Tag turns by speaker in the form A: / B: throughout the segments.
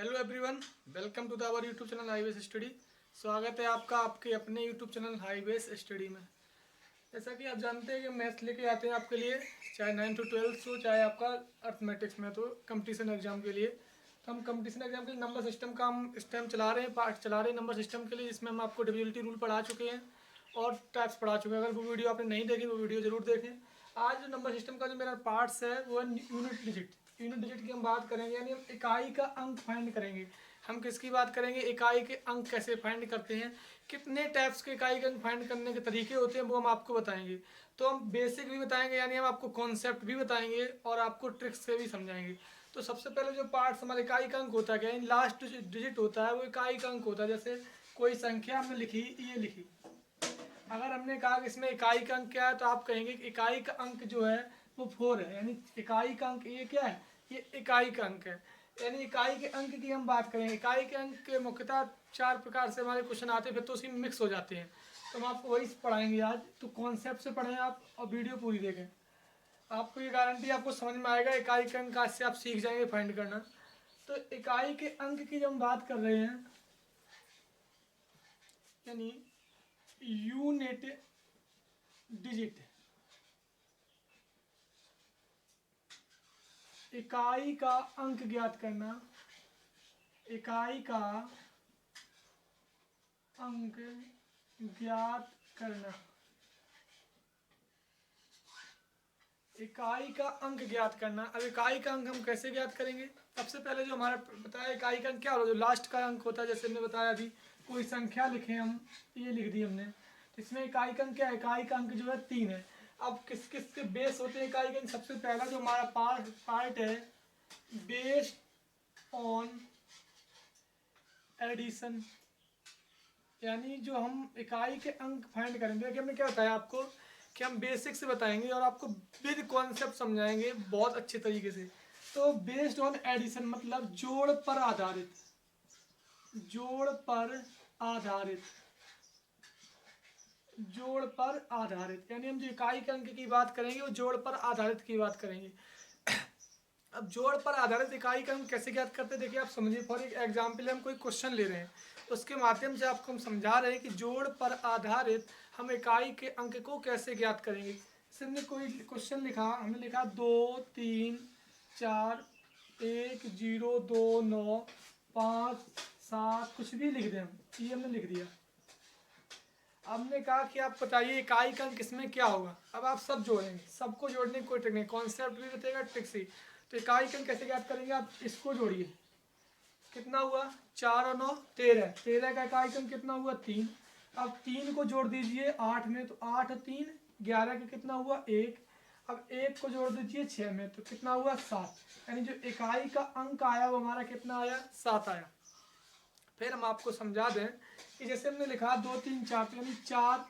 A: Hello everyone, welcome to the our YouTube channel highways study. स्वागत है आपका आपके अपने यूट्यूब चैनल हाईवेज स्टडी में। जैसा कि आप जानते हैं कि मैथ्स लेके आते हैं आपके लिए, चाहे 9 to 12 हो, चाहे आपका अर्थमेटिक्स में, तो कंपटीशन एग्जाम के लिए। तो हम कंपटीशन एग्जाम के लिए नंबर सिस्टम का हम इस टाइम चला रहे हैं, पार्ट चला रहे हैं नंबर सिस्टम के लिए, जिसमें हम आपको डिविजिबिलिटी रूल पढ़ा चुके हैं और टाइप्स पढ़ा चुके हैं। अगर वो वीडियो आपने नहीं देखी वो वीडियो जरूर देखें। आज जो नंबर सिस्टम का जो मेरा पार्ट्स है वो है यूनिट डिजिट। यूनिट डिजिट की हम बात करेंगे, यानी हम इकाई का अंक फाइंड करेंगे। हम किसकी बात करेंगे? इकाई के अंक कैसे फाइंड करते हैं, कितने टाइप्स के इकाई के अंक फाइंड करने के तरीके होते हैं, वो हम आपको बताएंगे। तो हम बेसिक भी बताएंगे, यानी हम आपको कॉन्सेप्ट भी बताएंगे और आपको ट्रिक्स से भी समझाएंगे। तो सबसे पहले जो पार्ट्स हमारे इकाई का अंक होता है, क्या लास्ट डिजिट होता है वो इकाई का अंक होता है। जैसे कोई संख्या हमने लिखी, ये लिखी, अगर हमने कहा कि इसमें इकाई का अंक क्या है, तो आप कहेंगे कि इकाई का अंक जो है वो 4 है, यानी इकाई का अंक ये क्या है, ये इकाई का अंक है। यानी इकाई के अंक की हम बात करें, इकाई के अंक के मुख्यतः 4 प्रकार से हमारे क्वेश्चन आते हैं, फिर तो उसमें मिक्स हो जाते हैं। तो हम आपको वही पढ़ाएंगे आज। तो कॉन्सेप्ट से पढ़ें आप और वीडियो पूरी देखें, आपको ये गारंटी आपको समझ में आएगा। इकाई के अंक आज से आप सीख जाएंगे फाइंड करना। तो इकाई के अंक की जब हम बात कर रहे हैं, यानी यूनिट डिजिट, इकाई का अंक ज्ञात करना, इकाई का अंक ज्ञात करना, इकाई का अंक ज्ञात करना। अब इकाई का अंक हम कैसे ज्ञात करेंगे? सबसे पहले जो हमारा बताया इकाई का अंक क्या होता है, जो लास्ट का अंक होता है, जैसे हमने बताया अभी कोई संख्या लिखे हम, ये लिख दी हमने, तो इसमें इकाई का अंक क्या है? इकाई का अंक जो है 3 है। अब किस किस के बेस होते हैं इकाई के अंक? सबसे पहला जो हमारा पार्ट है, बेस्ड ऑन एडिशन, यानी जो हम इकाई के अंक फाइंड करेंगे, कि हमने क्या बताया आपको कि हम बेसिक से बताएंगे और आपको विद कॉन्सेप्ट समझाएंगे बहुत अच्छे तरीके से। तो बेस्ड ऑन एडिशन मतलब जोड़ पर आधारित, जोड़ पर आधारित, जोड़ पर आधारित, यानी हम जो इकाई के अंक की बात करेंगे वो जोड़ पर आधारित की बात करेंगे। अब जोड़ पर आधारित इकाई का हम कैसे ज्ञात करते हैं, देखिए आप समझिए। फॉर एग्जाम्पल हम कोई क्वेश्चन ले रहे हैं, तो उसके माध्यम से आपको हम समझा रहे हैं कि जोड़ पर आधारित हम इकाई के अंक को कैसे ज्ञात करेंगे। जैसे हमने कोई क्वेश्चन लिखा, हमने लिखा 2 3 4 1 0 2 9 5 7, कुछ भी लिख दें हम, ये हमने लिख दिया। हमने कहा कि आप बताइए इकाई का अंक इसमें क्या होगा। अब आप सब जोड़ेंगे, सबको जोड़ने की कोई ट्रिक नहीं, कॉन्सेप्ट भी बताएगा, ट्रिक्स ही। तो इकाई का अंक कैसे ज्ञात करेंगे? आप इसको जोड़िए, कितना हुआ? 4 और 9 13, 13 का इकाई का अंक कितना हुआ? 3। अब 3 को जोड़ दीजिए 8 में, तो 8 और 3 11 का कितना हुआ? 1। अब 1 को जोड़ दीजिए 6 में, तो कितना हुआ? 7। यानी जो इकाई का अंक आया वो हमारा कितना आया? 7 आया। फिर हम आपको समझा दें कि जैसे हमने लिखा 2 3 4, तो यानी 4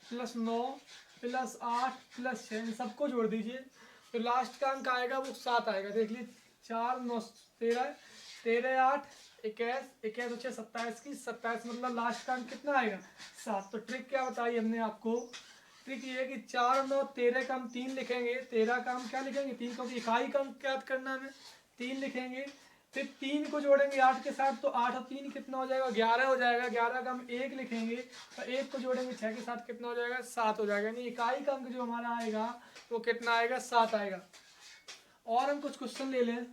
A: + 9 + 8 + 6, इन सबको जोड़ दीजिए, तो लास्ट का अंक आएगा वो 7 आएगा। देख लीजिए 4 9 13, 13 8 21, 21 6 27 की 27, मतलब लास्ट का अंक कितना आएगा? 7। तो ट्रिक क्या बताई हमने आपको? ट्रिक ये है कि 4 और 9 13 का हम 3 लिखेंगे, 13 का हम क्या लिखेंगे? 3, क्योंकि इकाई का अंक याद करना हमें, 3 लिखेंगे। फिर 3 को जोड़ेंगे 8 के साथ, तो 8 और 3 कितना हो जाएगा? 11 हो जाएगा। 11 का हम 1 लिखेंगे, तो 1 को जोड़ेंगे 6 के साथ, कितना हो जाएगा? 7 हो जाएगा। यानी इकाई का अंक जो हमारा आएगा वो कितना आएगा? 7 आएगा। और हम कुछ क्वेश्चन ले लें,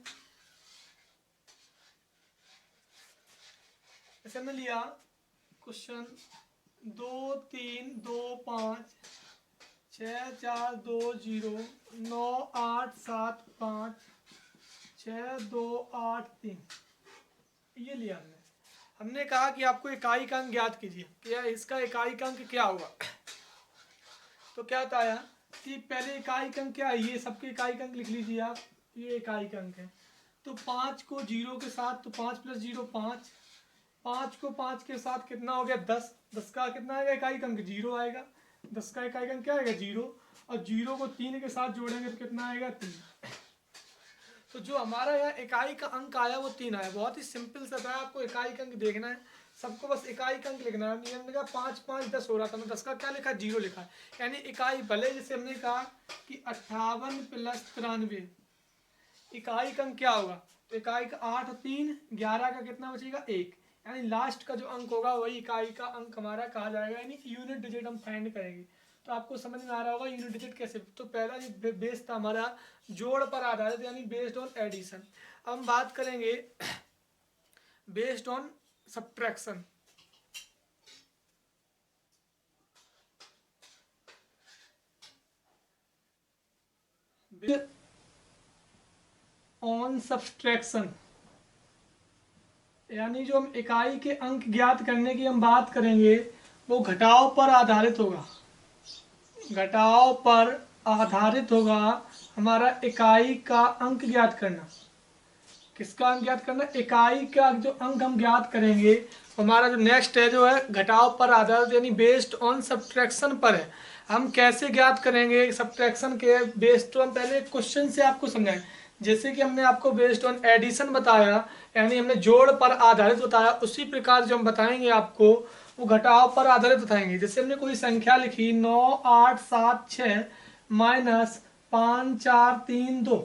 A: जैसे हमने लिया क्वेश्चन 2 3 2 5 6 4 2 0 9 8 7 5 6 2 8 3, ये लिया हमने। हमने कहा कि आपको इकाई का अंक ज्ञात कीजिए, क्या इसका इकाई का अंक क्या होगा। तो क्या बताया कि पहले इकाई का अंक क्या है, ये सबके इकाई का अंक लिख लीजिए आप, ये इकाई का अंक है। तो 5 को 0 के साथ, तो 5 + 0 5, 5 को 5 के साथ कितना हो गया? 10। 10 का कितना आएगा इकाई का अंक? 0 आएगा। 10 का इकाई का अंक क्या आएगा? 0। और 0 को 3 के साथ जोड़ेंगे तो कितना आएगा? 3। तो जो हमारा यहाँ इकाई का अंक आया वो 3 आया। बहुत ही सिंपल सा था, आपको इकाई का अंक देखना है, सबको बस इकाई का अंक लिखना है। हमने कहा 5 5 10 हो रहा था, मैं 10 का क्या लिखा? 0 लिखा है। यानी इकाई भले, जैसे हमने कहा कि 58 + 93, इकाई का अंक क्या होगा? तो इकाई का 8 और 3 11 का कितना बचेगा 1, यानी लास्ट का जो अंक होगा वही इकाई का अंक हमारा कहा जाएगा, यानी यूनिट डिजिट हम फाइंड करेंगे। तो आपको समझ में आ रहा होगा यूनिट डिजिट कैसे। तो पहला जो बेस था हमारा जोड़ पर आधारित, यानी बेस्ड ऑन एडिशन। अब हम बात करेंगे based on subtraction. On subtraction यानी जो हम इकाई के अंक ज्ञात करने की हम बात करेंगे वो घटाव पर आधारित होगा। घटाव पर आधारित होगा हमारा इकाई का अंक ज्ञात करना। किसका अंक ज्ञात करना? इकाई का जो अंक हम ज्ञात करेंगे हमारा जो नेक्स्ट है जो है घटाव पर आधारित, यानी बेस्ड ऑन सब्ट्रैक्शन पर है। हम कैसे ज्ञात करेंगे सब्ट्रैक्शन के बेस्ड? तो हम पहले क्वेश्चन से आपको समझाएं। जैसे कि हमने आपको बेस्ड ऑन एडिशन बताया, यानी हमने जोड़ पर आधारित बताया, उसी प्रकार जो हम बताएंगे आपको वो घटाव पर आधारित बताएंगे। जैसे हमने कोई संख्या लिखी 9 8 7 6 माइनस 5 4 3 2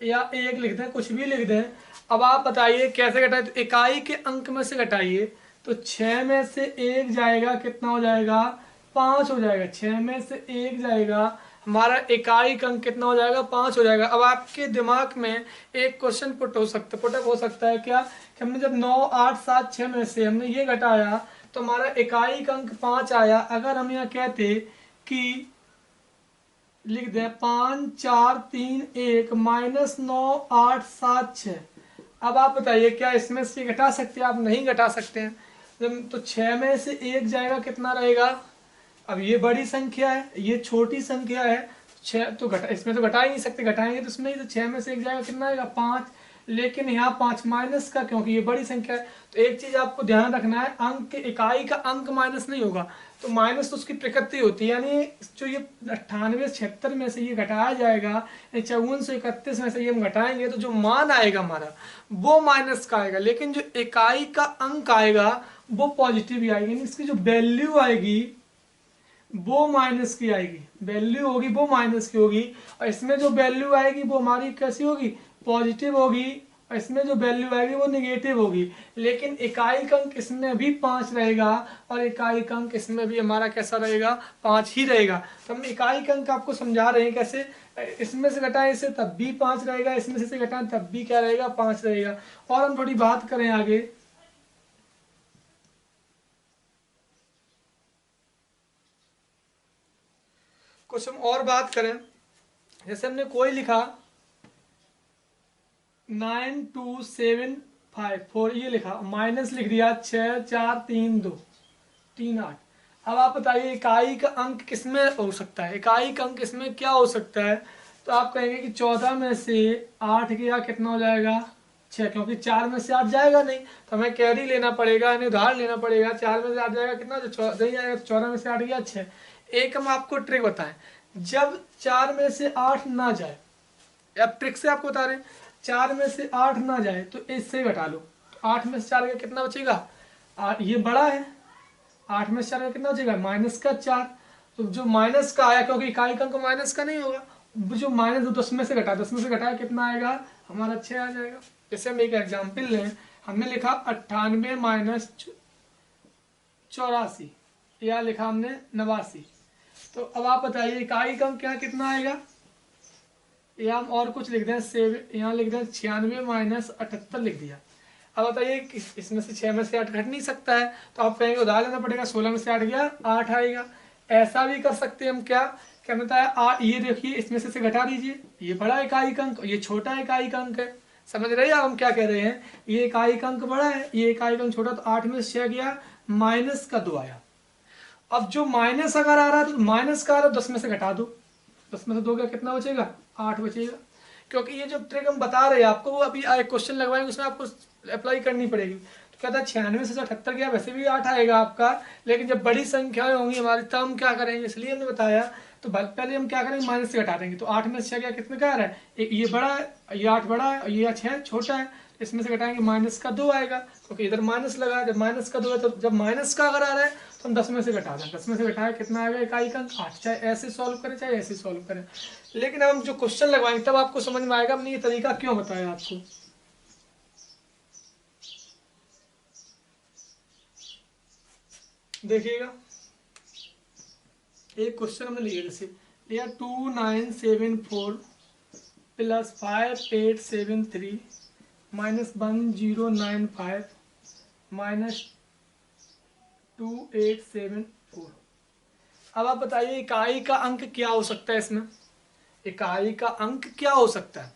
A: या 1 लिख दें, कुछ भी लिख दें। अब आप बताइए कैसे घटाए? तो इकाई के अंक में से घटाइए, तो 6 में से 1 जाएगा, कितना हो जाएगा? 5 हो जाएगा। 6 में से 1 जाएगा, हमारा इकाई का अंक कितना हो जाएगा? 5 हो जाएगा। अब आपके दिमाग में एक क्वेश्चन पुटअप हो सकता है क्या कि हमने जब 9 8 7 6 में से हमने ये घटाया तो हमारा इकाई का अंक 5 आया। अगर हम यहाँ कहते कि लिख दें 5 4 3 1 माइनस 9 8 7 6, अब आप बताइए क्या इसमें से घटा सकते हैं? आप नहीं घटा सकते हैं। जब तो 6 में से 1 जाएगा, कितना रहेगा? अब ये बड़ी संख्या है, ये छोटी संख्या है, 6 तो घटा, इसमें तो घटा ही नहीं सकते, घटाएंगे तो इसमें ही तो 6 में से 1 जाएगा, कितना आएगा? 5। लेकिन यहाँ 5 माइनस का, क्योंकि ये बड़ी संख्या है। तो एक चीज आपको ध्यान रखना है, अंक इकाई का अंक माइनस नहीं होगा। तो माइनस तो उसकी प्रकृति होती है, यानी जो ये 98 76 में से ये घटाया जाएगा, 54 से 31 में से ये हम घटाएंगे, तो जो मान आएगा हमारा वो माइनस का आएगा। लेकिन जो इकाई का अंक आएगा वो पॉजिटिव ही आएगी, यानी इसकी जो वैल्यू आएगी वो माइनस की आएगी। वैल्यू होगी वो माइनस की होगी, और इसमें जो वैल्यू आएगी वो हमारी कैसी होगी? पॉजिटिव होगी, और इसमें जो वैल्यू आएगी वो निगेटिव होगी। लेकिन इकाई का अंक इसमें भी 5 रहेगा, और इकाई का अंक इसमें भी हमारा कैसा रहेगा? 5 ही रहेगा। तो हम इकाई का अंक आपको समझा रहे हैं कैसे। इसमें से घटाएं इसे तब भी 5 रहेगा, इसमें से घटाएं तब भी क्या रहेगा? 5 रहेगा। और हम थोड़ी बात करें आगे, कुछ हम और बात करें। जैसे हमने कोई लिखा 92754, ये लिखा, माइनस लिख दिया 6 4 3 2 3 8। अब आप बताइए इकाई का अंक किसमें हो सकता है? इकाई का अंक इसमें क्या हो सकता है? तो आप कहेंगे कि 14 में से 8 गया, कितना हो जाएगा? 6, क्योंकि 4 में से 8 जाएगा नहीं, तो हमें कैरी लेना पड़ेगा, यानी उधार लेना पड़ेगा। 4 में से 8 जाएगा, कितना नहीं जाएगा, 14 में से 8 गया 6। एक हम आपको ट्रिक बताएं, जब 4 में से 8 ना जाए, अब ट्रिक से आपको बता रहे हैं, 4 में से 8 ना जाए तो इससे घटा लो। 8 में से 4 का कितना बचेगा? ये बड़ा है, 8 में से 4 का कितना बचेगा? माइनस का 4। तो जो माइनस का आया, क्योंकि इकाई का अंक माइनस का नहीं होगा, जो माइनस 10 में से घटा, 10 में से घटाया कितना आएगा? हमारा 6 आ जाएगा। जैसे हम एक एग्जाम्पल लें, हमने लिखा 98 माइनस 84, या लिखा हमने 89। तो अब आप बताइए इकाई का अंक क्या कितना आएगा? या हम और कुछ लिख दें, यहाँ लिख दें 96 माइनस 78 लिख दिया। अब बताइए इसमें से 6 में से 8 घट नहीं सकता है, तो आप कहेंगे उधार लेना पड़ेगा, 16 में से 8 गया 8 आएगा। ऐसा भी कर सकते हैं हम, क्या बताया, ये देखिए इसमें से घटा दीजिए, ये बड़ा इकाई का अंक, ये छोटा इकाई का अंक है। समझ रहे हैं आप हम क्या कह रहे हैं? ये इकाई का अंक बड़ा है, ये इकाई का अंक छोटा, तो 8 में से 6 गया, माइनस का 2 आया। अब जो माइनस अगर आ रहा है तो माइनस का आ रहा है, 10 में से घटा दो, 10 में से 2 गया, कितना बचेगा? 8 बचेगा। क्योंकि ये जो ट्रिक हम बता रहे हैं आपको, वो अभी क्वेश्चन लगवाएंगे उसमें आपको अप्लाई करनी पड़ेगी। तो कहता है 96 से 78 गया, वैसे भी 8 आएगा आपका, लेकिन जब बड़ी संख्याएं होंगी हमारी तब हम क्या करेंगे, इसलिए हमने बताया। तो पहले हम क्या करेंगे, माइनस से घटा देंगे। तो 8 में से 6 गया, कितने का आ रहा है? ये बड़ा है, ये 8 बड़ा है, और ये 6 छोटा है। इसमें से घटाएंगे, माइनस का 2 आएगा, क्योंकि इधर माइनस लगा है। जब माइनस का 2 है, तो जब माइनस का अगर आ रहा है तो हम 10 में से घटा दें, 10 में से घटाए कितना आएगा? इकाई का अंक 8। चाहे ऐसे सॉल्व करें चाहे ऐसे सॉल्व करें, लेकिन अब हम जो क्वेश्चन लगवाएंगे तब आपको समझ में आएगा हमने ये तरीका क्यों बताया आपको। देखिएगा एक क्वेश्चन हमने लिया, जैसे लिया 2974 प्लस 5873 माइनस 1095 माइनस 2874। अब आप बताइए इकाई का अंक क्या हो सकता है इसमें, इकाई का अंक क्या हो सकता है,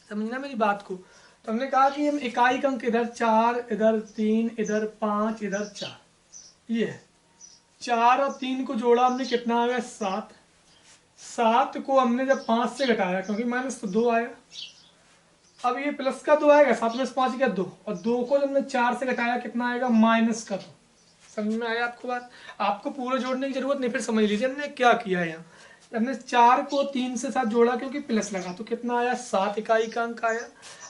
A: समझना मेरी बात को। तो हमने कहा कि हम इकाई का अंक इधर 4, इधर 3, इधर 5, इधर 4, ये है 4 और 3 को जोड़ा हमने कितना आ गया 7, 7 को हमने जब 5 से घटाया क्योंकि माइनस तो 2 आया, अब ये प्लस का 2 आएगा, 7 में से 5 गया 2, और 2 को जब हमने 4 से घटाया कितना आएगा माइनस का 2। समझ में आया आपको बात, आपको पूरा जोड़ने की जरूरत नहीं, फिर समझ लीजिए हमने क्या किया है यहाँ। हमने 4 को 3 से साथ जोड़ा क्योंकि प्लस लगा, तो कितना आया 7 इकाई का अंक आया।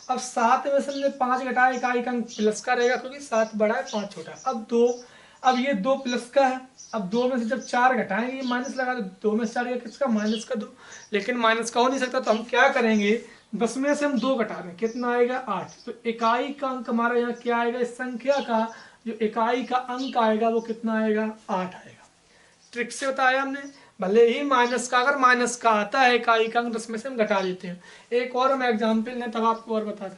A: अब 7 में से हमने 5 घटाया, इकाई का अंक प्लस का रहेगा क्योंकि 7 बड़ा है 5 छोटा है। अब 2, अब ये 2 प्लस का है, अब 2 में से जब 4 घटाएंगे ये माइनस लगा, तो 2 में से 4 गया किसका माइनस का 2, लेकिन माइनस का हो नहीं सकता, तो हम क्या करेंगे 10 में से हम 2 घटा दें, कितना आएगा 8। तो इकाई का अंक हमारा यहाँ क्या आएगा, इस संख्या का जो इकाई का अंक आएगा वो कितना आएगा 8 आएगा। ट्रिक से बताया हमने, भले ही माइनस का, अगर माइनस का आता है इकाई का अंक 10 में से हम घटा देते हैं। एक और हम एग्जाम्पल लें तब आपको और बता दें।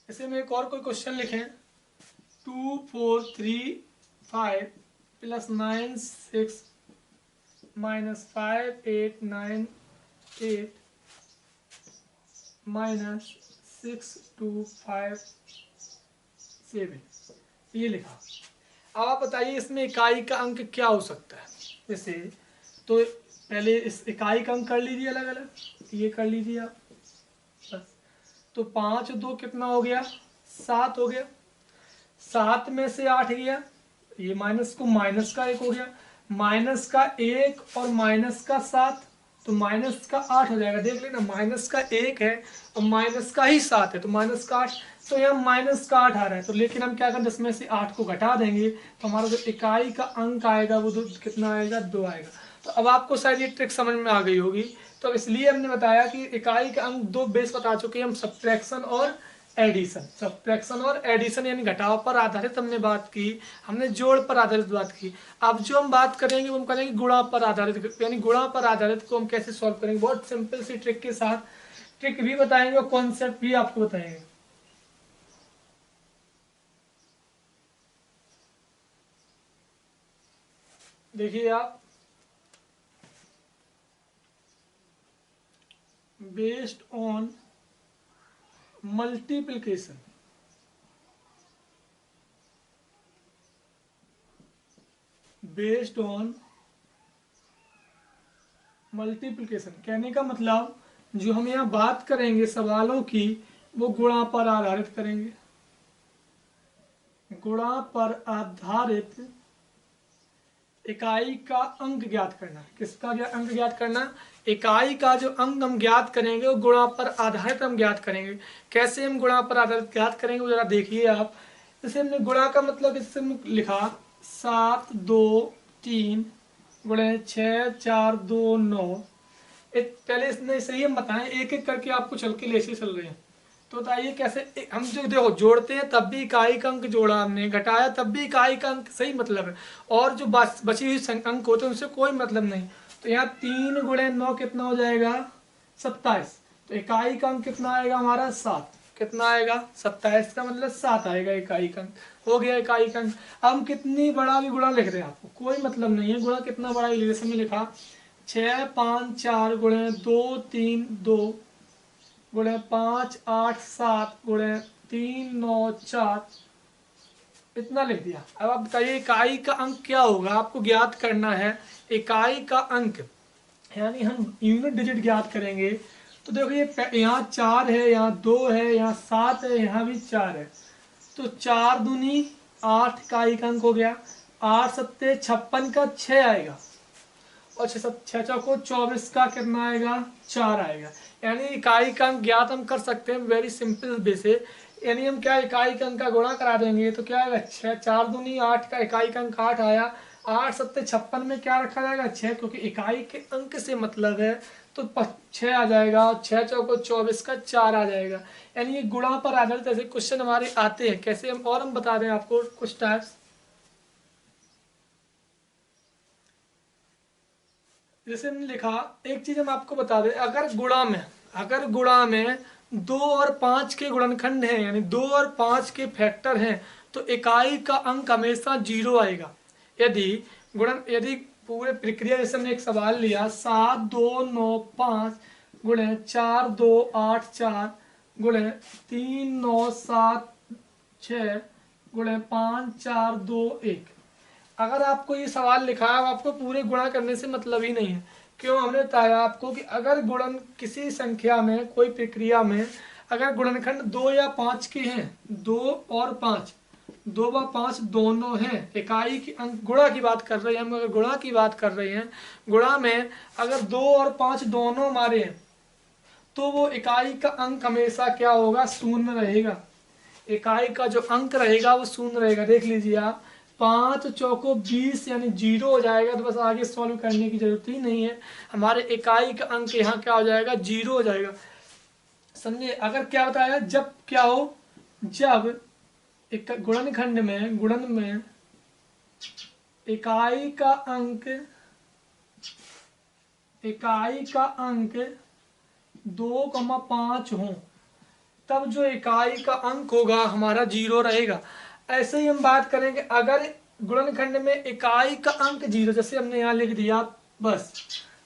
A: ऐसे में एक और कोई क्वेश्चन लिखें 2435 प्लस 96 माइनस 5898 माइनस 6257, ये लिखा। अब आप बताइए इसमें इकाई का अंक क्या हो सकता है। जैसे तो पहले इस इकाई का अंक कर लीजिए अलग अलग, ये कर लीजिए आप बस। तो 5 और 2 कितना हो गया 7 हो गया, 7 में से 8 गया, ये माइनस को माइनस का 1 हो गया, माइनस का 1 और माइनस का 7, तो माइनस का 8 हो जाएगा। देख लेना माइनस का 1 है और माइनस का ही 7 है, तो माइनस का 8, तो यहाँ माइनस का 8 आ रहा है। तो लेकिन हम क्या करें 10 में से 8 को घटा देंगे, तो हमारा जो इकाई का अंक आएगा वो कितना आएगा 2 आएगा। तो अब आपको शायद ये ट्रिक समझ में आ गई होगी। तो इसलिए हमने बताया कि इकाई का अंक 2 बेस बता चुके हैं हम, सब्ट्रैक्शन और एडिशन। सब्ट्रैक्शन और एडिशन यानी घटाव पर आधारित हमने बात की, हमने जोड़ पर आधारित बात की। अब जो हम बात करेंगे वो हम करेंगे गुणा पर आधारित, यानी गुणा पर आधारित को हम कैसे सॉल्व करेंगे, बहुत सिंपल सी ट्रिक के साथ। ट्रिक भी बताएंगे और कॉन्सेप्ट भी आपको बताएंगे। देखिए आप, based on multiplication, based on multiplication कहने का मतलब जो हम यहाँ बात करेंगे सवालों की वो गुणा पर आधारित करेंगे। गुणा पर आधारित इकाई का अंक ज्ञात करना। किसका अंक ज्ञात करना, इकाई का जो अंक हम ज्ञात करेंगे वो गुणा पर आधारित हम ज्ञात करेंगे। कैसे हम गुणा पर आधारित ज्ञात करेंगे वो जरा देखिए आप। जैसे हमने गुणा का मतलब इससे लिखा 7 2 3 गुणे 6 4 2 9। पहले इसने सही हम बताएं, एक एक करके आपको चल के लेसे चल रहे हैं। तो बताइए कैसे हम जो देखो जोड़ते हैं तब भी इकाई का अंक जोड़ा हमने, घटाया तब भी इकाई का अंक, सही मतलब है। और जो बची हुई अंक होते हैं उनसे कोई मतलब नहीं। तो यहाँ 3 गुणे 9 कितना हो जाएगा 27। तो इकाई का अंक कितना आएगा हमारा 7, कितना आएगा 27 का मतलब 7 आएगा इकाई का अंक, हो गया इकाई का अंक। हम कितनी बड़ा भी गुणा लिख रहे हैं आपको कोई मतलब नहीं है, गुणा कितना बड़ा जैसे में लिखा 6 5 4 गुणे 2 3 2 गुणे 5 8 7 गुणे 3 9 4, इतना लिख दिया। अब आप बताइए इकाई का अंक क्या होगा, आपको ज्ञात करना है इकाई का अंक, यानी हम यूनिट डिजिट ज्ञात करेंगे। तो देखो ये यहाँ 4 है, यहाँ 2 है, यहाँ 7 है, यहाँ भी 4 है। तो 4 दूनी 8 इकाई का अंक हो गया, 8 सत्ते 56 का 6 आएगा, और 6 चौको 24 का कितना आएगा 4 आएगा। यानी इकाई का अंक ज्ञात हम कर सकते हैं वेरी सिंपल वे से। यानी हम क्या इकाई का अंक का गुणा करा देंगे तो क्या आएगा 6, 4 दूनी 8 का इकाई का अंक 8 आया, 8 सत्ते 56 में क्या रखा जाएगा 6, क्योंकि इकाई के अंक से मतलब है तो 6 आ जाएगा, 6 चौको 24 का 4 आ जाएगा। यानी ये गुणा पर आधारित ऐसे क्वेश्चन हमारे आते हैं। कैसे हम बता दें आपको कुछ टाइप्स। जैसे हमने लिखा, एक चीज हम आपको बता दें, अगर गुणा में 2 और 5 के गुणनखंड हैं, यानी 2 और 5 के फैक्टर हैं, तो इकाई का अंक हमेशा 0 आएगा। यदि पूरे प्रक्रिया, जैसे हमने एक सवाल लिया 7 2 9 5 गुणे 4 2 8 4 गुणे 3 9 7 6 गुणे 5 4 2 1। अगर आपको ये सवाल लिखा है, आपको पूरे गुणा करने से मतलब ही नहीं है। क्यों? हमने बताया आपको कि अगर गुणन किसी संख्या में, कोई प्रक्रिया में अगर गुणनखंड 2 या 5 के हैं, 2 और 5, 2 व 5 दोनों हैं, इकाई की अंक गुणा की बात कर रहे हैं हम, अगर गुणा की बात कर रहे हैं, गुणा में अगर 2 और 5 दोनों हमारे हैं, तो वो इकाई का अंक हमेशा क्या होगा? शून्य रहेगा। इकाई का जो अंक रहेगा वो शून्य रहेगा। देख लीजिए आप, 5 चौको 20 यानी 0 हो जाएगा। तो बस आगे सॉल्व करने की जरूरत ही नहीं है, हमारे इकाई का अंक यहाँ क्या हो जाएगा? 0 हो जाएगा। समझे? अगर क्या बताया, जब क्या हो, जब एक गुणनखंड में, गुणन में इकाई का अंक 2,5 हो, तब जो इकाई का अंक होगा हमारा 0 रहेगा। ऐसे ही हम बात करेंगे, अगर गुणनखंड में इकाई का अंक 0, जैसे हमने यहाँ लिख दिया, बस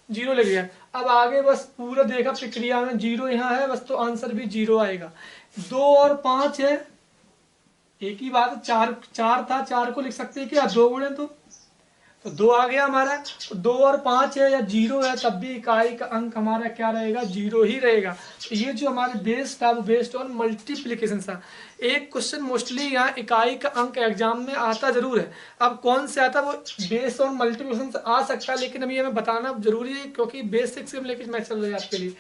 A: 0 लिख दिया। अब आगे बस पूरा देखा प्रक्रिया में 0 यहाँ है बस, तो आंसर भी 0 आएगा। 2 और 5 है, एक ही बात है। 4 था, 4 को लिख सकते हैं क्या? 2 गुणे तो 2 आ गया हमारा। तो 2 और 5 है या 0 है, तब भी इकाई का अंक हमारा क्या रहेगा? 0 ही रहेगा। तो ये जो हमारे बेस था वो बेस्ड ऑन मल्टीप्लीकेशन था। एक क्वेश्चन मोस्टली यहाँ इकाई का अंक एग्जाम में आता जरूर है। अब कौन से आता, वो बेस्ड ऑन मल्टीप्लीकेशन से आ सकता है, लेकिन अभी हमें बताना जरूरी है क्योंकि बेसिक से हम लेकर मैं चल रहा है आपके लिए।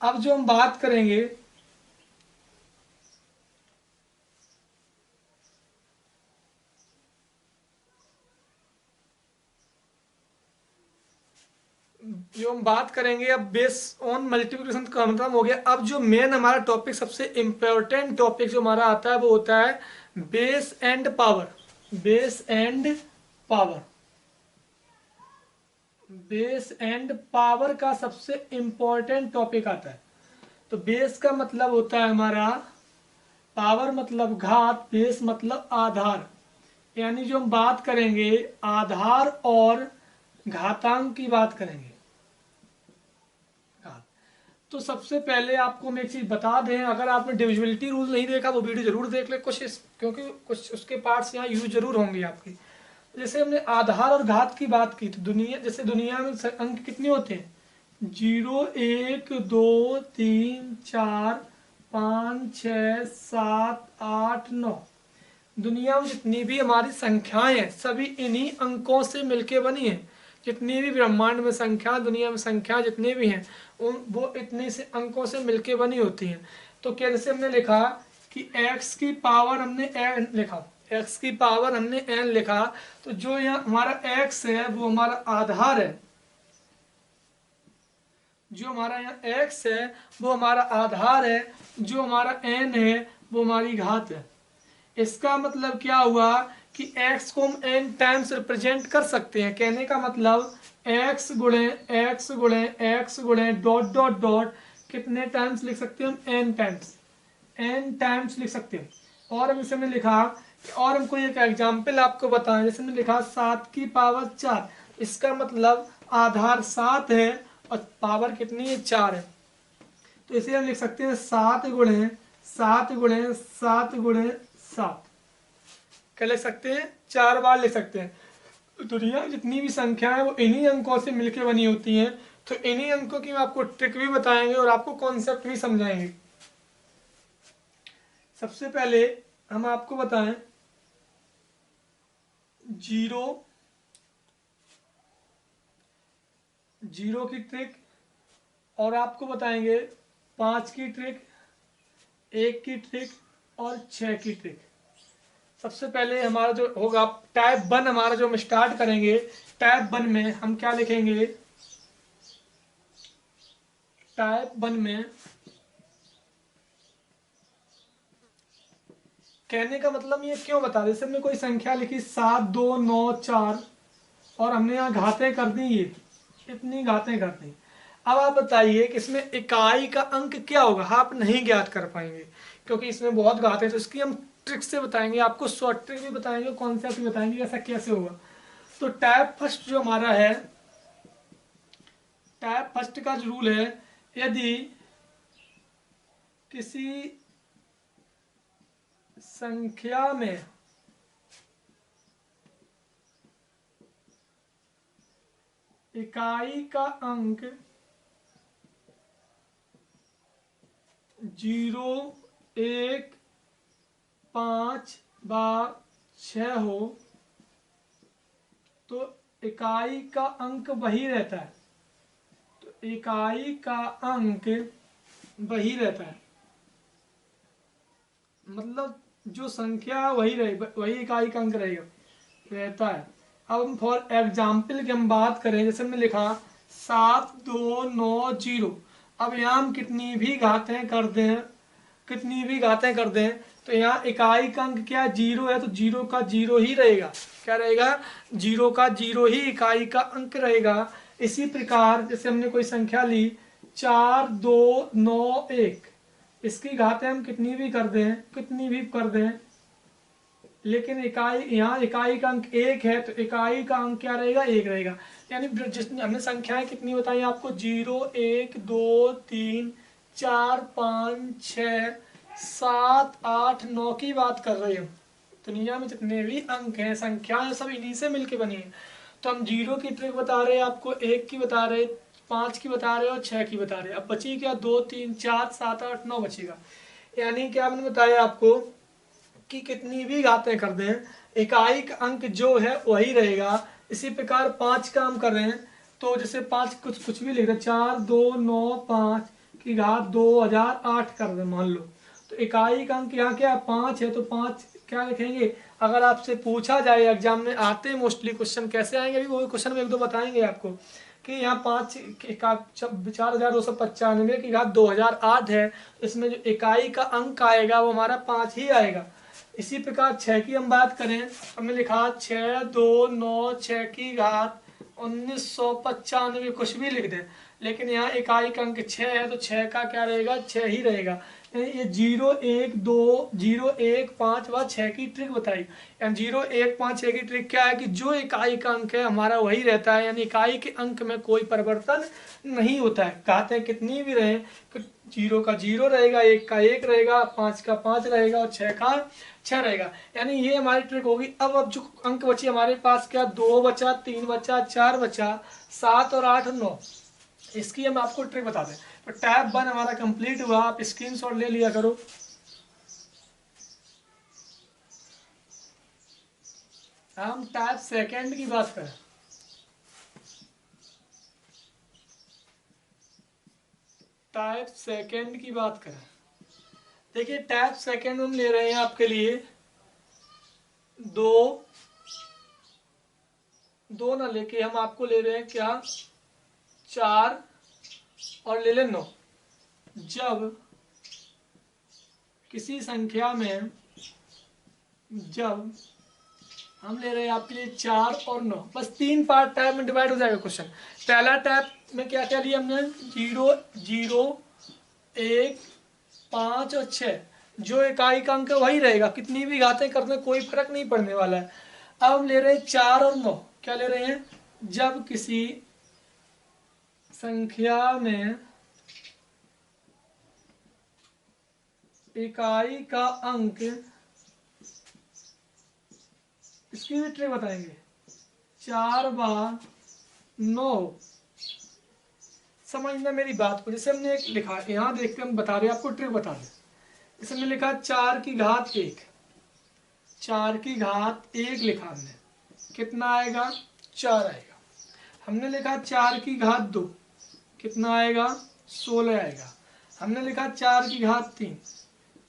A: अब जो हम बात करेंगे, अब बेस ऑन मल्टीप्लिकेशन का मतलब हो गया। अब जो मेन हमारा टॉपिक, सबसे इंपॉर्टेंट टॉपिक जो हमारा आता है वो होता है base and power. Base and power का सबसे इंपॉर्टेंट टॉपिक आता है। तो बेस का मतलब होता है हमारा, पावर मतलब घात, बेस मतलब आधार। यानी जो हम बात करेंगे आधार और घातांक की बात करेंगे। तो सबसे पहले आपको हम एक चीज बता दें, अगर आपने डिविजिबिलिटी रूल नहीं देखा वो वीडियो जरूर देख ले, क्योंकि कुछ उसके पार्ट्स यहाँ यूज जरूर होंगे आपके। जैसे हमने आधार और घात की बात की, तो दुनिया में अंक कितने होते हैं? 0 1 2 3 4 5 6 7 8 9। दुनिया में जितनी भी हमारी संख्याएं हैं सभी इन्हीं अंकों से मिलके बनी है। जितनी भी ब्रह्मांड में संख्या, दुनिया में संख्या जितने भी हैं, वो इतने से अंकों से मिलके बनी होती हैं। तो कैसे हमने लिखा कि x की पावर हमने n लिखा, तो जो यहाँ हमारा x है वो हमारा आधार है, जो हमारा यहाँ x है वो हमारा आधार है, जो हमारा n है वो हमारी घात है। इसका मतलब क्या हुआ कि x को हम n टाइम्स रिप्रेजेंट कर सकते हैं। कहने का मतलब x गुणे डॉट डॉट डॉट कितने टाइम्स लिख सकते हैं हम? n टाइम्स लिख सकते हैं। और हम इसमें लिखा, और हमको एक एग्जाम्पल आपको बताएं, जैसे हमने लिखा 7 की पावर 4। इसका मतलब आधार 7 है और पावर कितनी है? 4 है। तो इसे हम लिख सकते हैं 7 गुणे 7 गुणे 7 गुणे 7। क्या लिख सकते हैं? 4 बार लिख सकते हैं। दुनिया में जितनी भी संख्या है वो इन्हीं अंकों से मिलकर बनी होती हैं। तो इन्हीं अंकों की आपको ट्रिक भी बताएंगे और आपको कॉन्सेप्ट भी समझाएंगे। सबसे पहले हम आपको बताएं जीरो की ट्रिक, और आपको बताएंगे 5 की ट्रिक, 1 की ट्रिक और 6 की ट्रिक। सबसे पहले हमारा जो होगा टाइप 1, हमारा जो हम स्टार्ट करेंगे टाइप 1 में हम क्या लिखेंगे? टाइप 1 में कहने का मतलब ये क्यों बता रहे, जैसे हमने कोई संख्या लिखी 7 2 9 4 और हमने यहाँ घातें कर दी, ये इतनी घातें कर दी। अब आप बताइए कि इसमें इकाई का अंक क्या होगा, आप नहीं ज्ञात कर पाएंगे क्योंकि इसमें बहुत घातें, तो इसकी हम ट्रिक से बताएंगे, आपको शॉर्ट ट्रिक भी बताएंगे, कॉन्सेप्ट भी बताएंगे ऐसा कैसे होगा। तो टाइप फर्स्ट जो हमारा है, टाइप फर्स्ट का जो रूल है, यदि किसी संख्या में इकाई का अंक 0 1 5 बार 6 हो तो इकाई का अंक वही रहता है, तो इकाई का अंक वही रहता है, मतलब जो संख्या वही रहे, वही इकाई का अंक रहेगा रहता है। अब हम फॉर एग्जाम्पल की हम बात करें, जैसे हमने लिखा 7 2 9 0, अब यहाँ हम कितनी भी घातें कर दें, कितनी भी घातें कर दें, तो यहाँ इकाई का अंक क्या 0 है, तो 0 का 0 ही रहेगा, क्या रहेगा 0 का 0 ही इकाई का अंक रहेगा। इसी प्रकार जैसे हमने कोई संख्या ली 4 2 9 1, इसकी घातें हम कितनी भी कर दें, कितनी भी कर दें, लेकिन इकाई यहाँ इकाई का अंक 1 है, तो इकाई का अंक क्या रहेगा 1 रहेगा। यानी जिसने हमने संख्याएं कितनी बताई आपको 0 1 2 3 4 5 6 7 8 9 की बात कर रहे हो। दुनिया में जितने भी अंक हैं, संख्याएं सब इन्हीं से मिलके बनी है। तो हम 0 की ट्रिक बता रहे हैं आपको, 1 की बता रहे, 5 की बता रहे और 6 की बता रहे। अब बची क्या 2 3 4 7 8 9 बचेगा। यानी क्या हमने बताया आपको कि कितनी भी घातें कर दें, इकाई का अंक जो है वही रहेगा। इसी प्रकार 5 का हम कर रहे हैं, तो जैसे 5 कुछ भी लिख रहे 4 2 9 5 की घात 2008 कर दें मान लो, तो इकाई का अंक यहाँ क्या है 5 है, तो 5 क्या लिखेंगे। अगर आपसे पूछा जाए एग्जाम में आते हैं मोस्टली क्वेश्चन, कैसे आएंगे अभी वो क्वेश्चन में एक दो बताएंगे आपको कि यहाँ 4295 की घात 2008 है, इसमें जो इकाई का अंक आएगा वो हमारा 5 ही आएगा। इसी प्रकार 6 की हम बात करें, हमने लिखा 6 2 9 6 की घात 1995, कुछ भी लिख दें, लेकिन यहाँ इकाई का अंक 6 है, तो 6 का क्या रहेगा 6 ही रहेगा। ये 0 1 2 0 1 5 व 6 की ट्रिक बताई। यानी 0 1 5 6 की ट्रिक क्या है कि जो इकाई का अंक है हमारा वही रहता है, यानी इकाई के अंक में कोई परिवर्तन नहीं होता है। कहते हैं कितनी भी रहे, 0 का 0 रहेगा, 1 का 1 रहेगा, 5 का 5 रहेगा और 6 का 6 रहेगा। यानी ये हमारी ट्रिक होगी। अब जो अंक बची हमारे पास क्या 2 बचा 3 बचा 4 बचा 7 और 8 और 9, इसकी हम आपको ट्रिक बता दें। तो टैब 1 हमारा कंप्लीट हुआ, आप स्क्रीनशॉट ले लिया करो। हम टैब सेकंड की बात करें, टैब सेकंड की बात करें, देखिए टैब सेकंड हम ले रहे हैं आपके लिए दो ना लेके हम आपको ले रहे हैं क्या 4 और ले लें 9। जब किसी संख्या में, जब हम ले रहे हैं आपके लिए 4 और 9, बस 3 पार्ट टैब में डिवाइड हो जाएगा क्वेश्चन। पहला टैब में क्या क्या लिया हमने 0 0 1 5 और 6, जो इकाई का अंक वही रहेगा, कितनी भी घातें करने कोई फर्क नहीं पड़ने वाला है। अब हम ले रहे हैं 4 और 9, क्या ले रहे हैं जब किसी संख्या में इकाई का अंक, इसकी भी ट्रिक बताएंगे 4 बार 9। समझना मेरी बात को, जैसे हमने एक लिखा यहाँ देखते हम बता रहे हैं आपको ट्रिक बता रहे। जैसे हमने लिखा 4 की घात 1, 4 की घात 1 लिखा हमने, कितना आएगा 4 आएगा। हमने लिखा 4 की घात 2, कितना आएगा 16 आएगा। हमने लिखा 4 की घात 3,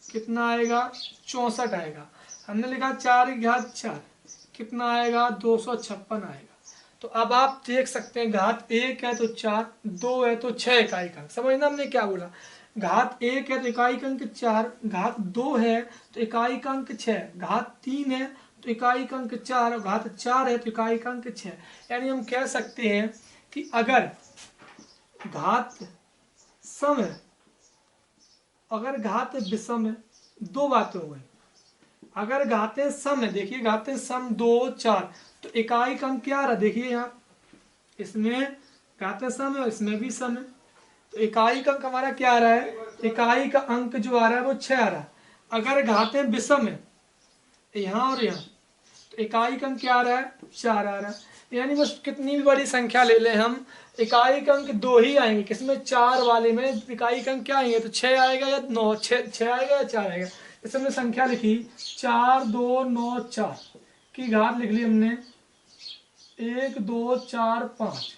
A: कितना आएगा 64 आएगा। हमने लिखा 4 की घात 4, कितना आएगा 256 आएगा। तो अब आप देख सकते हैं घात 1 है तो 4, 2 है तो 6 इकाई का अंक। समझना हमने क्या बोला, घात 1 है तो इकाई का अंक 4, घात 2 है तो इकाई का अंक 6, घात 3 है तो इकाई का अंक 4 और घात 4 है तो इकाई का अंक 6। यानी हम कह सकते हैं कि अगर घात सम है, अगर घात विषम है, दो बातें हो गई। अगर घातें सम है, देखिए घातें सम 2 4 तो इकाई का अंक क्या आ रहा है, देखिए यहाँ इसमें घातें सम है और इसमें भी सम है, तो इकाई का अंक हमारा क्या आ रहा है, इकाई का अंक जो आ रहा है वो 6 आ रहा है। अगर घातें विषम है यहाँ और यहाँ तो इकाई का अंक क्या आ रहा है, 4 आ रहा है। यानी बस कितनी भी बड़ी संख्या ले लें हम, इकाई का अंक 2 ही आएंगे, किसमें 4 वाले में इकाई का अंक क्या आएंगे, तो 6 आएगा या 9, 6 आएगा या 4 आएगा। जैसे हमने संख्या लिखी 4 2 9 4 की घात लिख ली हमने 1 2 4 5।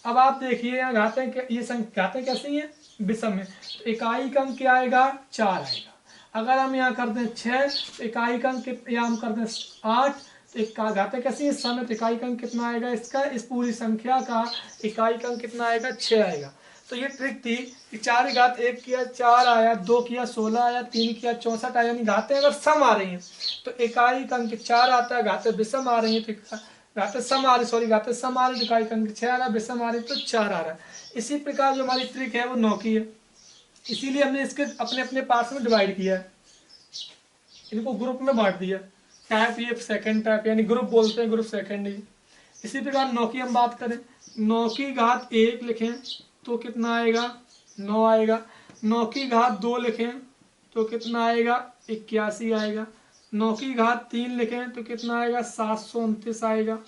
A: अब आप देखिए यहाँ घातें, ये घातें कैसी हैं, विषम है, तो इकाई का अंक क्या आएगा, 4 आएगा। अगर हम यहाँ कर दें 6 तो इकाई का अंक, या हम कर दें 8 तो घातें कैसी है, सम है, तो इकाई का अंक कितना आएगा इसका, इस पूरी संख्या का इकाई का अंक कितना आएगा, 6 आएगा। तो ये ट्रिक थी कि 4 घात 1 किया 4 आया, 2 किया 16 आया, 3 किया 64 आया। यानी घातें अगर सम आ रही हैं तो इकाई का अंक 4 आता है, घातें विषम आ रही हैं तो घातें सम आ रही, सॉरी घातें सम आ रही तो इकाई का अंक 6 आ रहा है, विषम आ रही तो 4 आ रहा है। इसी प्रकार जो हमारी ट्रिक है वो 9 की है, इसीलिए हमने इसके अपने अपने पार्ट्स में डिवाइड किया है, इनको ग्रुप में बांट दिया। टाइप ये सेकंड टाइप, यानी ग्रुप बोलते हैं, ग्रुप सेकंड ही। इसी प्रकार 9 की हम बात करें, 9 की घात 1 लिखें तो कितना आएगा, 9 आएगा। 9 की घात 2 लिखें तो कितना आएगा, 81 आएगा। 9 की घात 3 लिखें तो कितना आएगा, 729 आएगा।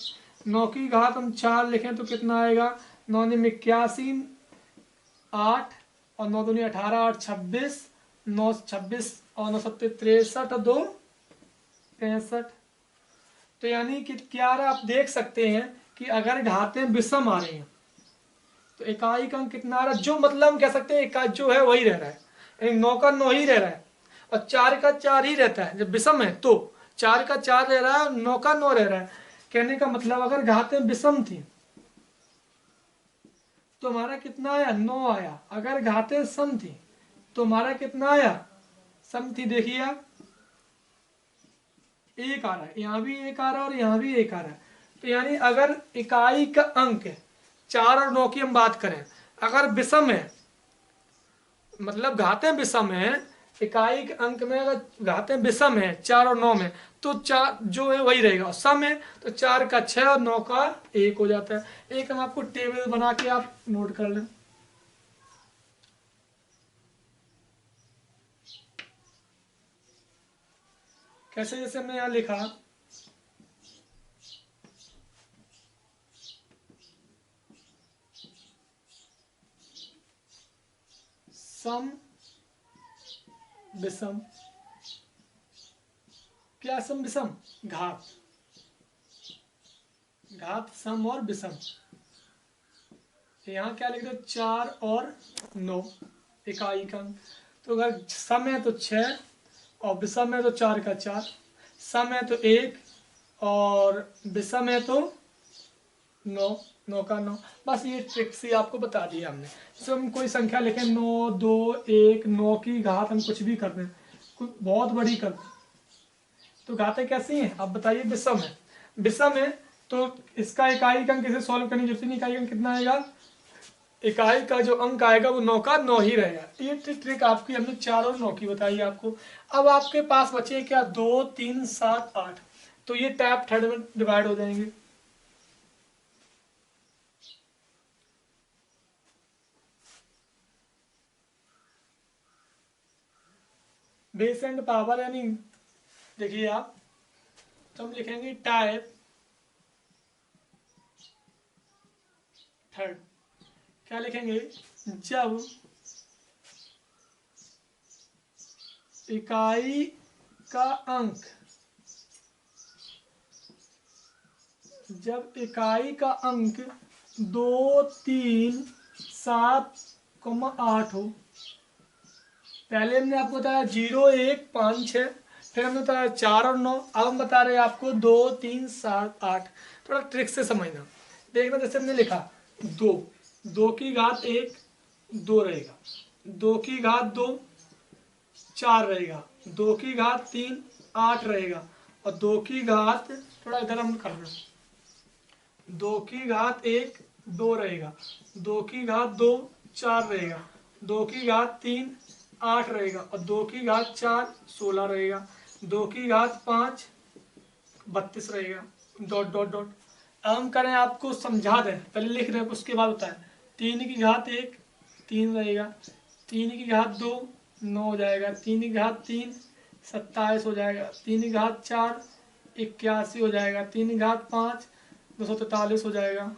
A: 9 की घात हम 4 लिखें तो कितना आएगा, 9 में 81 8 और 9 दूनी 18 8 26, 9 26 और 9 सत्ते 63 और 2 65। तो यानी कि क्या आप देख सकते हैं कि अगर घातें विषम आ रही हैं तो इकाई का अंक कितना आ रहा है, जो मतलब हम कह सकते हैं इकाई जो है वही रह रहा है, 9 का 9 ही रह रहा है और 4 का 4 ही रहता है। जब विषम है तो 4 का 4 रह रहा है, 9 का 9 रह रहा है। कहने का मतलब अगर घातें विषम थी तो हमारा कितना आया, 9 आया। अगर घातें सम थी तो हमारा कितना आया, सम थी, देखिए आप 1 आ रहा है, यहाँ भी 1 आ रहा है और यहाँ भी 1 आ रहा है। तो यानी अगर इकाई का अंक 4 और 9 की हम बात करें, अगर विषम है, मतलब घातें विषम है, इकाई के अंक में अगर घातें विषम है 4 और 9 में, तो 4 जो है वही रहेगा, सम है तो 4 का 6 और 9 का 1 हो जाता है। एक हम आपको टेबल बना के आप नोट कर लें। कैसे, जैसे हमने यहाँ लिखा सम विषम, क्या सम विषम, घात, घात सम और विषम। यहाँ क्या लिख रहे, 4 और 9 इकाई का अंक। तो अगर सम है तो 6 और विषम है तो 4 का 4, सम है तो 1 और विषम है तो 9, 9 का 9। बस ये ट्रिक्स ही आपको बता दिया हमने। जैसे हम कोई संख्या लिखें 9 2 1, 9 की घात हम कुछ भी कर दें, कुछ बहुत बड़ी कर दें, तो घातें कैसी हैं आप बताइए, विषम है। विषम है तो इसका इकाई का अंक इसे सॉल्व करने की जरूरत नहीं, इकाई का अंक कितना आएगा, इकाई का जो अंक आएगा वो 9 का 9 ही रहेगा। ये ट्रिक आपकी हमने 4 और 9 की बताई आपको। अब आपके पास बचे क्या, 2 3 7 8, तो ये टैप थर्ड में डिवाइड हो जाएंगे। बेस एंड पावर, यानी देखिए आप, तो हम लिखेंगे टाइप थर्ड। क्या लिखेंगे, जब इकाई का अंक, जब इकाई का अंक 2 3 7 8 हो। पहले हमने आपको बताया 0 1 5 6, फिर हमने बताया 4 और 9, अब हम बता रहे हैं आपको 2 3 7 8। थोड़ा ट्रिक से समझना, देखना जैसे हमने लिखा 2, 2 की घात 1 2 रहेगा, 2 की घात 2 4 रहेगा, 2 की घात 3 8 रहेगा, और 2 की घात, थोड़ा इधर हम कर रहे हैं, 2 की घात 1 2 रहेगा, 2 की घात 2 4 रहेगा, 2 की घात 3 8 रहेगा, और 2 की घात 4 16 रहेगा, 2 की घात 5 32 रहेगा, डॉट डॉट डॉट। अब हम करें आपको समझा दें, पहले लिख रहे हैं उसके बाद होता है। 3 की घात 1 3 रहेगा, 3 की घात 2 9 हो जाएगा, 3 की घात 3 27 हो जाएगा, 3 की घात 4 81 हो जाएगा, 3 की घात 5 243 हो जाएगा।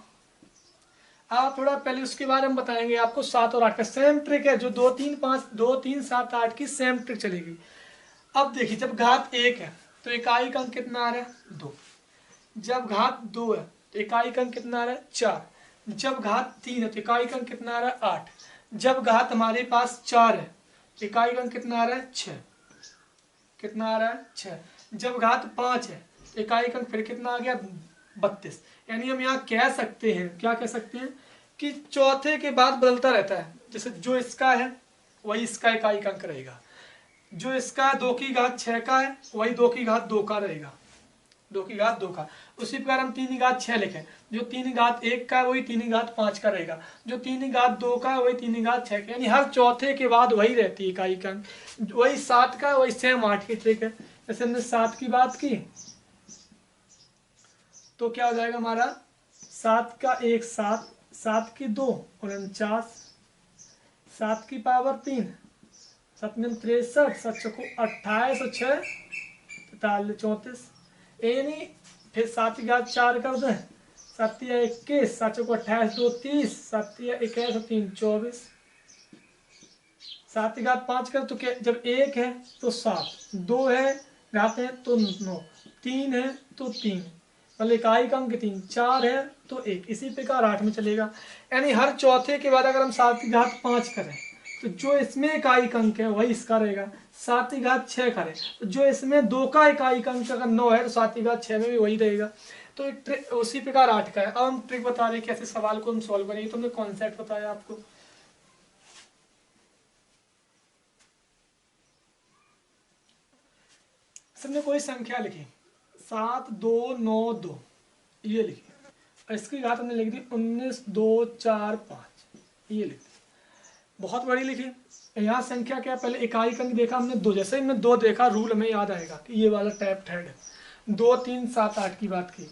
A: आप थोड़ा पहले उसके बारे में बताएंगे आपको 7 और 8 का सेम ट्रिक है, जो 2 3 5 2 3 7 8 की सेम ट्रिक चलेगी। अब देखिए जब घात 1 है तो इकाई का अंक कितना आ रहा है 2, जब घात 2 है तो इकाई का अंक कितना आ रहा है 4, जब घात 3 है तो इकाई का अंक कितना आ रहा है 8, जब घात हमारे पास 4 है तो इकाई का अंक कितना आ रहा है 6, कितना आ रहा है 6, जब घात 5 है तो इकाई का अंक फिर कितना आ गया 32। यानी हम यहाँ कह सकते हैं, क्या कह सकते हैं कि चौथे के बाद बदलता रहता है, जैसे जो इसका है वही इसका इकाई का अंक रहेगा, जो इसका 2 की घात 6 का है वही 2 की घात 2 का रहेगा, 2 की घात 2 का। उसी प्रकार हम 3 की घात 6 लिखें, जो 3 की घात 1 का है वही 3 की घात 5 का रहेगा, जो 3 की घात 2 का है वही 3 की घात 6 का, यानी हर चौथे के बाद वही रहती है इकाई का अंक, वही 7 का वही सेम 8 की ट्रिक है। जैसे हमने 7 की बात की तो क्या हो जाएगा हमारा 7 का 1 7, 7 की 2 49, 7 की पावर 3 7 में 63, 7 चौको 28 और 6 43 34, यानी फिर 7 की घात 4 कर दें, 7 या 21, 7 चौको 28 2 30, 7 या 21 और 3 24, 7 की घात 5 कर तो क्या, जब 1 है तो 7, 2 है घात है तो 9, 3 है तो 3, मतलब इकाई का अंक 3, 4 है तो 1, इसी प्रकार 8 में चलेगा। यानी हर चौथे के बाद अगर हम 7 की घात 5 करें तो जो इसमें इकाई का अंक है वही इसका रहेगा, 7 की घात 6 करें तो जो इसमें 2 का इकाई का अंक अगर 9 है तो 7 की घात 6 में भी वही रहेगा। तो उसी प्रकार 8 का है। अब हम ट्रिक बता रहे हैं कैसे सवाल को हम सॉल्व करेंगे, तो हमने कॉन्सेप्ट बताया आपको। सबने कोई संख्या लिखी 7 2 9 2 ये लिखी, और इसकी घात हमने लिख दी 19 2 4 5 ये लिख दी, बहुत बड़ी लिखी। यहाँ संख्या क्या, पहले इकाई का अंक देखा हमने 2, जैसे ही हमने 2 देखा रूल हमें याद आएगा कि ये वाला टैप थर्ड है, 2 3 7 8 की बात की।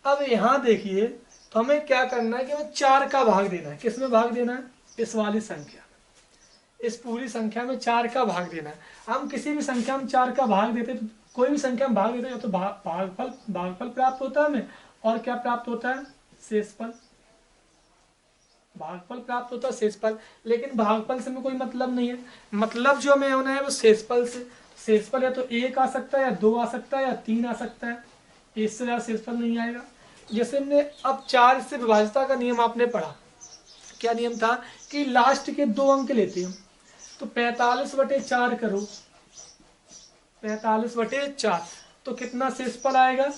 A: अब यहाँ देखिए तो हमें क्या करना है कि हमें 4 का भाग देना है, किस में भाग देना है, इस वाली संख्या, इस पूरी संख्या में 4 का भाग देना है। हम किसी भी संख्या में 4 का भाग देते तो कोई भी संख्या में भाग देते हैं तो भागफल प्राप्त होता है हमें, और क्या प्राप्त होता है शेषफल, भागफल प्राप्त होता है शेषफल। लेकिन भागफल से हमें कोई मतलब नहीं है, मतलब जो हमें होना है वो शेषफल से। शेषफल या तो 1 आ सकता है या 2 आ सकता है या 3 आ सकता है, इससे ज़्यादा शेषफल नहीं आएगा। जैसे हमने अब 4 से विभाज्यता का नियम आपने पढ़ा, क्या नियम था कि लास्ट के 2 अंक लेते हैं, तो 45/4 करो, 45/4 तो कितना शेषफल आएगा,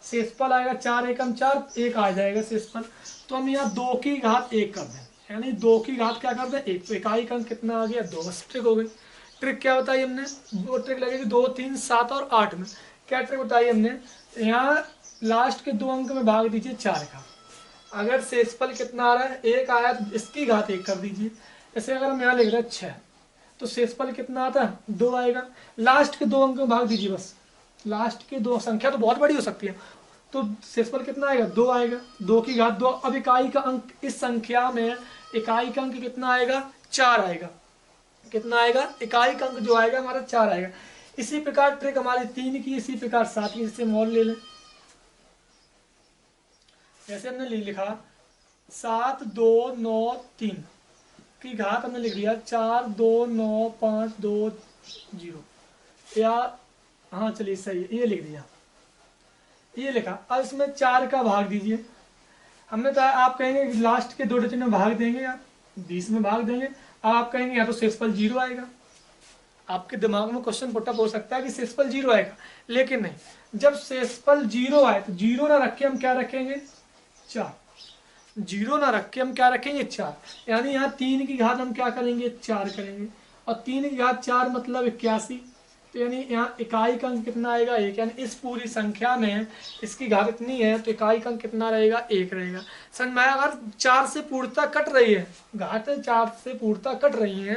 A: शेषफल आएगा 4 एकम 4 1 आ जाएगा शेषफल। तो हम यहाँ 2 की घात 1 कर दें, यानी 2 की घात क्या कर दें 1, तो इकाई का अंक कितना आ गया 2, बस ट्रिक हो गई। ट्रिक क्या बताई हमने, वो ट्रिक लगेगी 2 3 7 और 8 में। क्या ट्रिक बताई हमने, यहाँ लास्ट के 2 अंक में भाग दीजिए 4 का, अगर शेषफल कितना आ रहा है 1 आया तो इसकी घात 1 कर दीजिए। जैसे अगर हम यहाँ लिख रहे हैं 6 तो शेषफल कितना आता है 2 आएगा, लास्ट के 2 अंक में भाग दीजिए बस, लास्ट के 2 संख्या तो बहुत बड़ी हो सकती है, तो शेषफल कितना आएगा 2 आएगा, 2 की घात 2। अब इकाई का अंक इस संख्या में इकाई का अंक कितना आएगा 4 आएगा, कितना आएगा इकाई का अंक जो आएगा हमारा 4 आएगा। इसी प्रकार ट्रिक हमारी 3 की, इसी प्रकार 7 की, इससे मोल ले लें। जैसे हमने लिखा 7 2 9 3 की घात हमने लिख दिया 4 2 9 5 2 0, या हाँ चलिए सही है, ये लिख दिया, ये लिखा। अब इसमें 4 का भाग दीजिए, हमने तो आप कहेंगे लास्ट के 2 डिजिट में भाग देंगे या 20 में भाग देंगे, आप कहेंगे या तो शेषफल 0 आएगा, आपके दिमाग में क्वेश्चन पुटअप हो सकता है कि शेषफल 0 आएगा, लेकिन नहीं, जब शेषफल 0 आए तो 0 ना रखे हम क्या रखेंगे 4, जीरो ना रख के हम क्या रखेंगे 4, यानी यहाँ 3 की घात हम क्या करेंगे 4 करेंगे, और 3 की घात 4 मतलब 81, तो यानी यहाँ इकाई का अंक कितना आएगा 1, यानी इस पूरी संख्या में इसकी घात इतनी है तो इकाई का अंक कितना रहेगा 1 रहेगा। समझ में आया? अगर 4 से पूर्णता कट रही है, घात 4 से पूर्णता कट रही है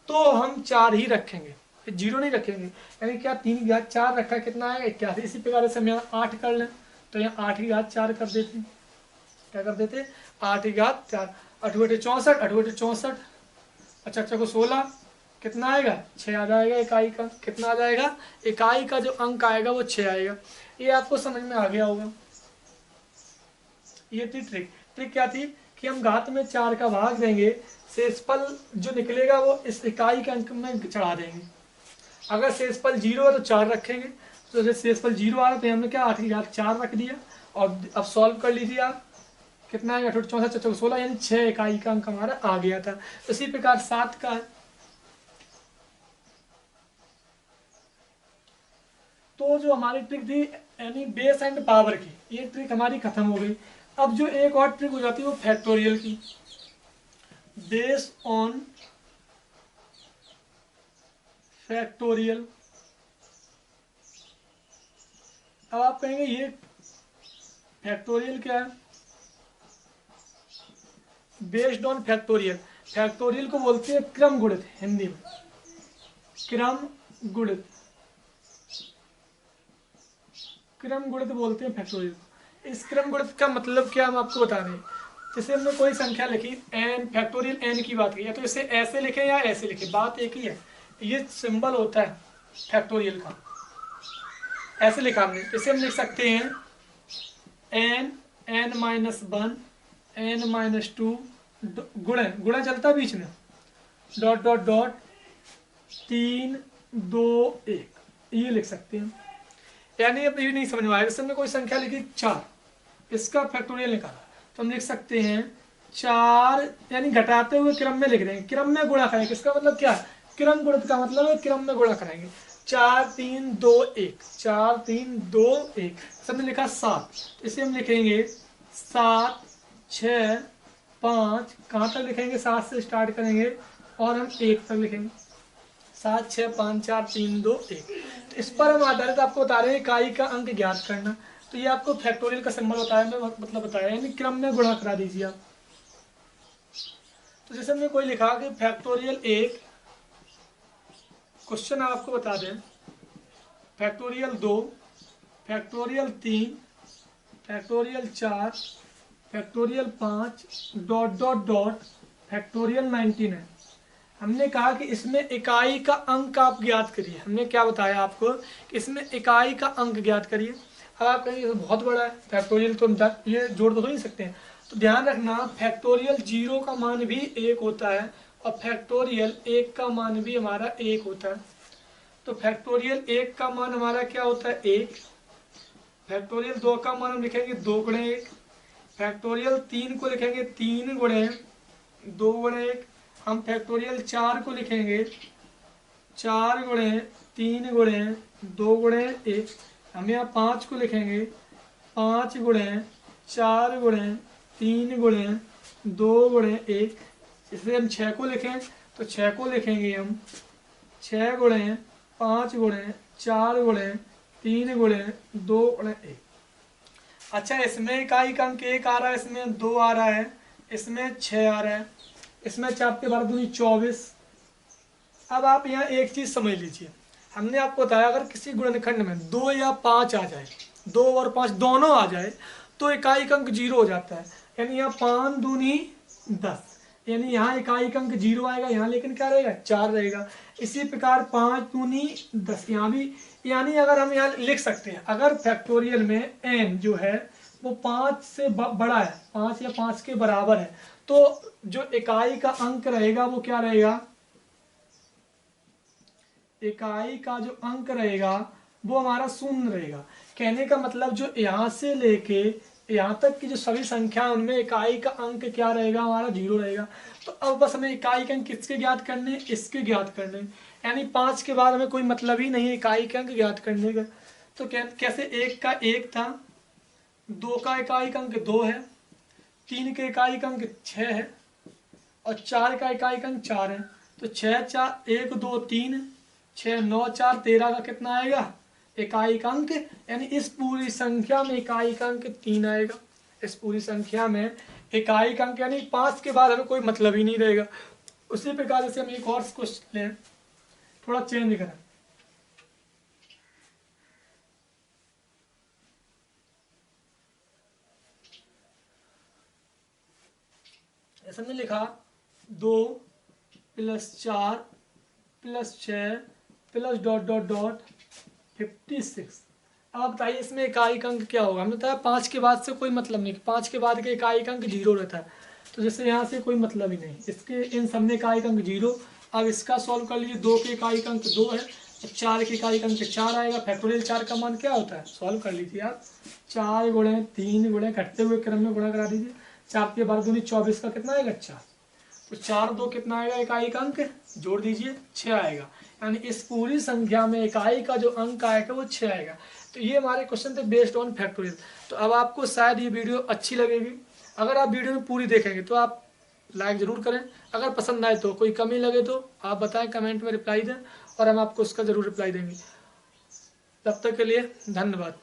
A: तो हम 4 ही रखेंगे, जीरो नहीं रखेंगे। यानी क्या 3 की घात 4 रखा कितना आएगा 81। इसी प्रकार से हम यहाँ 8 कर लें तो यहाँ 8 की घात 4 कर देते हैं, क्या कर देते 8 की घात 4, 8 बटे 64, 8 बटे 64, अच्छा अच्छा को 16, कितना आएगा 6 आ जाएगा इकाई का। कितना आ जाएगा? इकाई का जो अंक आएगा वो 6 आएगा। ये आपको समझ में आ गया होगा। ये थी ट्रिक। ट्रिक क्या थी कि हम घात में 4 का भाग देंगे, शेषफल जो निकलेगा वो इस इकाई के अंक में चढ़ा देंगे। अगर शेषफल 0 है तो 4 रखेंगे, तो जैसे शेषफल 0 आ रहा तो हमने क्या 8 की घात 4 रख दिया। और अब सॉल्व कर लीजिए आप, कितना आएगा 8 64 4 16, यानी 6 इकाई का अंक हमारा आ गया था। इसी प्रकार 7 का है। तो जो हमारी ट्रिक थी यानी बेस एंड पावर की, ये ट्रिक हमारी खत्म हो गई। अब जो एक और ट्रिक हो जाती है वो फैक्टोरियल की, बेस ऑन फैक्टोरियल। अब आप कहेंगे ये फैक्टोरियल क्या है? बेस्ड ऑन फैक्टोरियल, फैक्टोरियल को बोलते हैं क्रम गुणित, हिंदी में क्रम गुणित, क्रम गुणित बोलते हैं फैक्टोरियल। इस क्रम गुणित का मतलब क्या हम आपको बता रहे हैं। जैसे हमने कोई संख्या लिखी एन, फैक्टोरियल एन की बात की है, तो इसे ऐसे लिखे या ऐसे लिखे, बात एक ही है। ये सिंबल होता है फैक्टोरियल का, ऐसे लिखा हमने। इसे हम लिख सकते हैं n, n minus 1, n minus 2, गुणा गुणा चलता है बीच में, डॉट डॉट डॉट 3 2 1, ये लिख सकते हैं। यानी अब ये नहीं समझ में आएगा, जैसे हमने कोई संख्या लिखी 4, इसका फैक्टोरियल निकाला तो हम लिख सकते हैं 4, यानी घटाते हुए क्रम में लिख रहे हैं, क्रम में गुणा करेंगे। इसका मतलब क्या है? क्रम गुणित का मतलब है क्रम में गुणा करेंगे। 4 3 2 1, 4 3 2 1, हमने लिखा 7, इसे हम लिखेंगे 7 6 5, कहाँ तक लिखेंगे? 7 से स्टार्ट करेंगे और हम 1 तक लिखेंगे, 7 6 5 4 3 2 1। तो इस पर हम आधारित आपको बता रहे हैं इकाई का अंक ज्ञात करना। तो ये आपको फैक्टोरियल का सिंबल बताया, मैं मतलब बताया, यानी क्रम में गुणा करा दीजिए आप। तो जैसे हमने कोई लिखा कि फैक्टोरियल 1, क्वेश्चन आपको बता दें factorial 2, factorial 3, factorial 4, factorial 5, dot dot dot factorial 99। हमने कहा कि इसमें इकाई का अंक आप ज्ञात करिए। हमने क्या बताया आपको कि इसमें इकाई का अंक ज्ञात करिए। अब आप कहेंगे ये बहुत बड़ा है फैक्टोरियल, तो हम ये जोड़ तो नहीं सकते हैं। तो ध्यान रखना फैक्टोरियल 0 का मान भी 1 होता है और फैक्टोरियल 1 का मान भी हमारा 1 होता है। तो फैक्टोरियल 1 का मान हमारा क्या होता है 1, फैक्टोरियल 2 का मान हम लिखेंगे 2 गुणे 1, फैक्टोरियल 3 को लिखेंगे 3 गुणे 2 गुणे 1, हम फैक्टोरियल 4 को लिखेंगे 4 गुणे 3 गुणे 2 गुणे 1, हम यहाँ 5 को लिखेंगे 5 गुणे 4 गुणे 3 गुणे 2 गुणे 1। इसलिए हम 6 को लिखें तो 6 को लिखेंगे हम 6 गुणे 5 गुणे 4 गुणे 3 गुणे 2 गुणे 1। अच्छा, इसमें इकाई का अंक 1 आ रहा है, इसमें 2 आ रहा है, इसमें 6 आ रहा है, इसमें 4 के 12 दूनी 24। अब आप यहाँ एक चीज़ समझ लीजिए, हमने आपको बताया अगर किसी गुणनखंड में 2 या 5 आ जाए, 2 और 5 दोनों आ जाए तो इकाई का अंक 0 हो जाता है। यानी यहाँ 5 दूनी 10, यानी यहाँ इकाई का अंक 0 आएगा, यहाँ लेकिन क्या रहेगा 4 रहेगा। इसी प्रकार 5 दूनी 10, यहाँ भी, यानी अगर हम यहाँ लिख सकते हैं अगर फैक्टोरियल में n जो है वो 5 से बड़ा है, 5 या 5 के बराबर है, तो जो इकाई का अंक रहेगा वो क्या रहेगा, इकाई का जो अंक रहेगा वो हमारा 0 रहेगा। कहने का मतलब जो यहाँ से लेके यहाँ तक की जो सभी संख्या उनमें इकाई का अंक क्या रहेगा, हमारा 0 रहेगा। तो अब बस हमें इकाई के अंक किसके ज्ञात करने, इसके ज्ञात करने, यानी 5 के बाद हमें कोई मतलब ही नहीं है इकाई के अंक ज्ञात करने का। तो कैसे 1 का 1 था, 2 का इकाई का अंक 2 है, 3 के इकाई अंक 6 है और 4 का इकाई अंक 4 है। तो 6 4 1 2 3 6 9 4 13 का कितना आएगा इकाई अंक, यानी इस पूरी संख्या में इकाई अंक 3 आएगा। इस पूरी संख्या में इकाई अंक यानी 5 के बाद हमें कोई मतलब ही नहीं रहेगा। उसी प्रकार से हम एक और क्वेश्चन लें, थोड़ा चेंज करें। ऐसा हमने लिखा 2 + 4 + 6 प्लस डॉट डॉट डॉट 56। अब बताइए इसमें इकाई अंक क्या होगा। हमने बताया 5 के बाद से कोई मतलब नहीं, 5 के बाद के इकाई अंक 0 रहता है, तो जैसे यहाँ से कोई मतलब ही नहीं, इसके इन सब में इकाई अंक 0। अब इसका सॉल्व कर लीजिए, 2 के इकाई अंक 2 है, 4 के इकाई अंक 4 आएगा। फैक्टोरियल 4 का मान क्या होता है, सॉल्व कर लीजिए आप। 4 गुणे 3 गुणे घटते हुए क्रम में गुणा करा दीजिए। 4 के 12 दूनी 24 का कितना आएगा 4। तो 4 2 कितना आएगा इकाई का अंक, जोड़ दीजिए 6 आएगा। यानी इस पूरी संख्या में इकाई का जो अंक आएगा वो 6 आएगा। तो ये हमारे क्वेश्चन थे बेस्ड ऑन फैक्टोरियल। तो अब आपको शायद ये वीडियो अच्छी लगेगी। अगर आप वीडियो में पूरी देखेंगे तो आप लाइक ज़रूर करें। अगर पसंद आए तो, कोई कमी लगे तो आप बताएं, कमेंट में रिप्लाई दें और हम आपको उसका ज़रूर रिप्लाई देंगे। तब तक के लिए धन्यवाद।